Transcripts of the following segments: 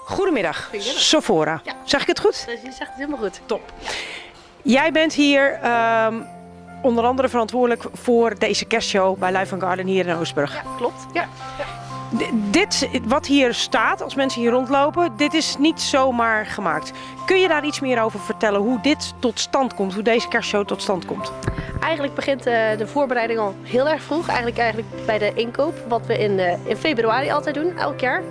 Goedemiddag, Goedemiddag. Sephora. Ja. Zeg ik het goed? Dus je zegt het helemaal goed. Top. Jij bent hier onder andere verantwoordelijk voor deze kerstshow bij Life & Garden hier in Oostburg. Ja, klopt. Ja. Dit, wat hier staat, als mensen hier rondlopen, dit is niet zomaar gemaakt. Kun je daar iets meer over vertellen, hoe dit tot stand komt, hoe deze kerstshow tot stand komt? Eigenlijk begint de voorbereiding al heel erg vroeg. Eigenlijk bij de inkoop, wat we in februari altijd doen, elk jaar.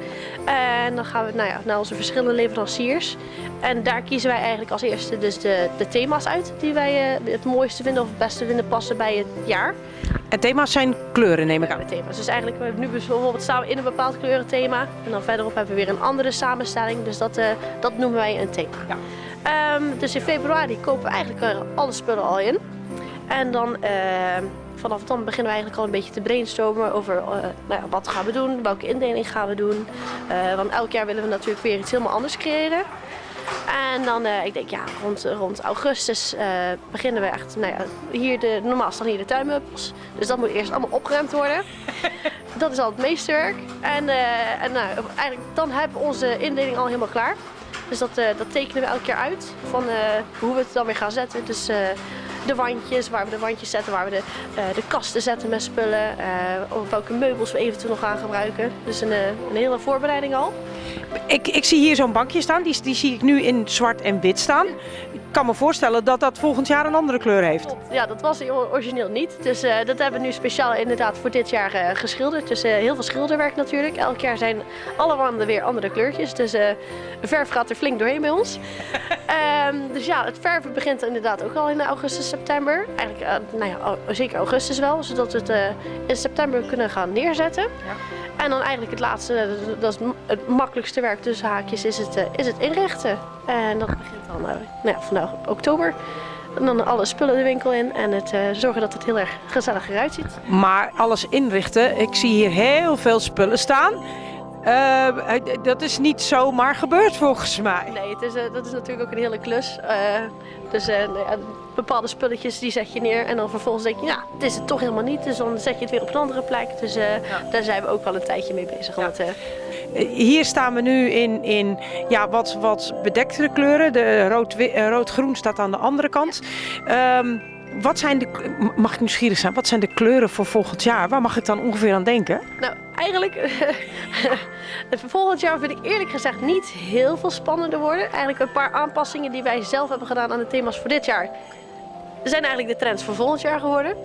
En dan gaan we naar onze verschillende leveranciers. En daar kiezen wij eigenlijk als eerste dus de thema's uit die wij het mooiste vinden of het beste vinden passen bij het jaar. En thema's zijn kleuren, neem ik aan. De thema's. Dus eigenlijk nu bijvoorbeeld staan we in een bepaald kleurenthema. En dan verderop hebben we weer een andere samenstelling. Dus dat noemen wij een thema. Ja. Dus in februari kopen we eigenlijk alle spullen al in. En dan vanaf dan beginnen we eigenlijk al een beetje te brainstormen over wat gaan we doen, welke indeling gaan we doen. Want elk jaar willen we natuurlijk weer iets helemaal anders creëren. En dan, ik denk rond augustus beginnen we echt, normaal staan hier de tuinmeubels. Dus dat moet eerst allemaal opgeruimd worden. Dat is al het meeste werk. En eigenlijk dan hebben we onze indeling al helemaal klaar. Dus dat tekenen we elk jaar uit van hoe we het dan weer gaan zetten. Dus de wandjes, waar we de wandjes zetten, waar we de kasten zetten met spullen. Of welke meubels we eventueel nog gaan gebruiken. Dus een hele voorbereiding al. Ik zie hier zo'n bankje staan, die zie ik nu in zwart en wit staan. Ik kan me voorstellen dat dat volgend jaar een andere kleur heeft. Ja, dat was origineel niet. Dus dat hebben we nu speciaal inderdaad voor dit jaar geschilderd. Dus heel veel schilderwerk natuurlijk. Elk jaar zijn alle wanden weer andere kleurtjes. Dus de verf gaat er flink doorheen bij ons. Dus ja, het verven begint inderdaad ook al in augustus, september. Eigenlijk zeker augustus wel, zodat we het in september kunnen gaan neerzetten. Ja. En dan eigenlijk het laatste, dat is het makkelijkste werk tussen haakjes, is het inrichten. En dat begint dan vandaag oktober. En dan alle spullen de winkel in en het zorgen dat het heel erg gezellig eruit ziet. Maar alles inrichten, ik zie hier heel veel spullen staan. Dat is niet zomaar gebeurd volgens mij. Nee, dat is natuurlijk ook een hele klus. Bepaalde spulletjes die zet je neer en dan vervolgens denk je, het is het toch helemaal niet. Dus dan zet je het weer op een andere plek. Dus daar zijn we ook wel een tijdje mee bezig. Ja. Hier staan we nu in wat bedektere kleuren. De rood-groen staat aan de andere kant. Wat zijn mag ik nieuwsgierig zijn, wat zijn de kleuren voor volgend jaar? Waar mag ik dan ongeveer aan denken? Nou, eigenlijk voor volgend jaar vind ik eerlijk gezegd niet heel veel spannender worden. Eigenlijk een paar aanpassingen die wij zelf hebben gedaan aan de thema's voor dit jaar zijn eigenlijk de trends voor volgend jaar geworden.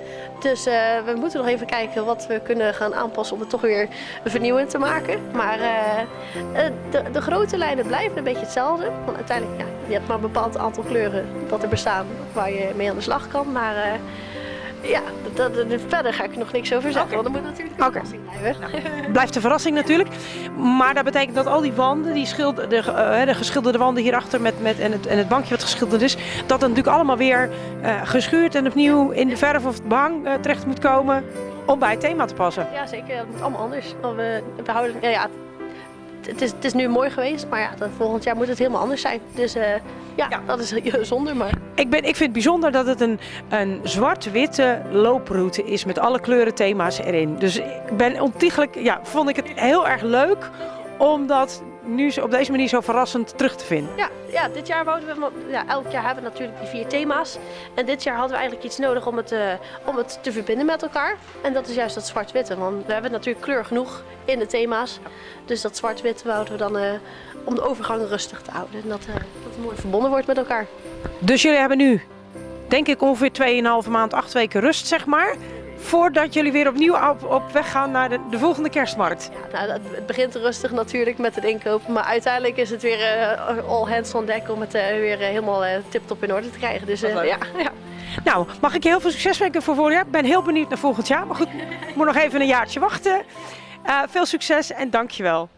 Dus we moeten nog even kijken wat we kunnen gaan aanpassen om het toch weer vernieuwend te maken. Maar de grote lijnen blijven een beetje hetzelfde. Want uiteindelijk, je hebt maar een bepaald aantal kleuren dat er bestaan waar je mee aan de slag kan. Maar verder ga ik er nog niks over zeggen, want dat moet natuurlijk een verrassing blijven. Blijft een verrassing natuurlijk. Maar dat betekent dat al die wanden, de geschilderde wanden hierachter en het bankje wat geschilderd is, dat het natuurlijk allemaal weer geschuurd en opnieuw in de verf of het behang terecht moet komen om bij het thema te passen. Ja, zeker. Dat moet allemaal anders. We houden, het is nu mooi geweest, maar volgend jaar moet het helemaal anders zijn. Dus dat is zonde. Maar Ik vind het bijzonder dat het een zwart-witte looproute is met alle kleurenthema's erin. Dus ik ben ontiegelijk, vond ik het heel erg leuk om dat nu op deze manier zo verrassend terug te vinden. Ja, dit jaar wouden we, elk jaar hebben we natuurlijk die 4 thema's. En dit jaar hadden we eigenlijk iets nodig om het te verbinden met elkaar. En dat is juist dat zwart-witte, want we hebben natuurlijk kleur genoeg in de thema's. Dus dat zwart-witte wouden we dan om de overgang rustig te houden. En dat het mooi verbonden wordt met elkaar. Dus jullie hebben nu, denk ik, ongeveer 2,5 maand, 8 weken rust, zeg maar. Voordat jullie weer opnieuw op weg gaan naar de volgende kerstmarkt. Ja, het begint rustig natuurlijk met het inkopen. Maar uiteindelijk is het weer all hands on deck om het weer helemaal tip-top in orde te krijgen. Dus ja. Nou, mag ik je heel veel succes wensen voor volgend jaar? Ik ben heel benieuwd naar volgend jaar. Maar goed, ik moet nog even een jaartje wachten. Veel succes en dankjewel.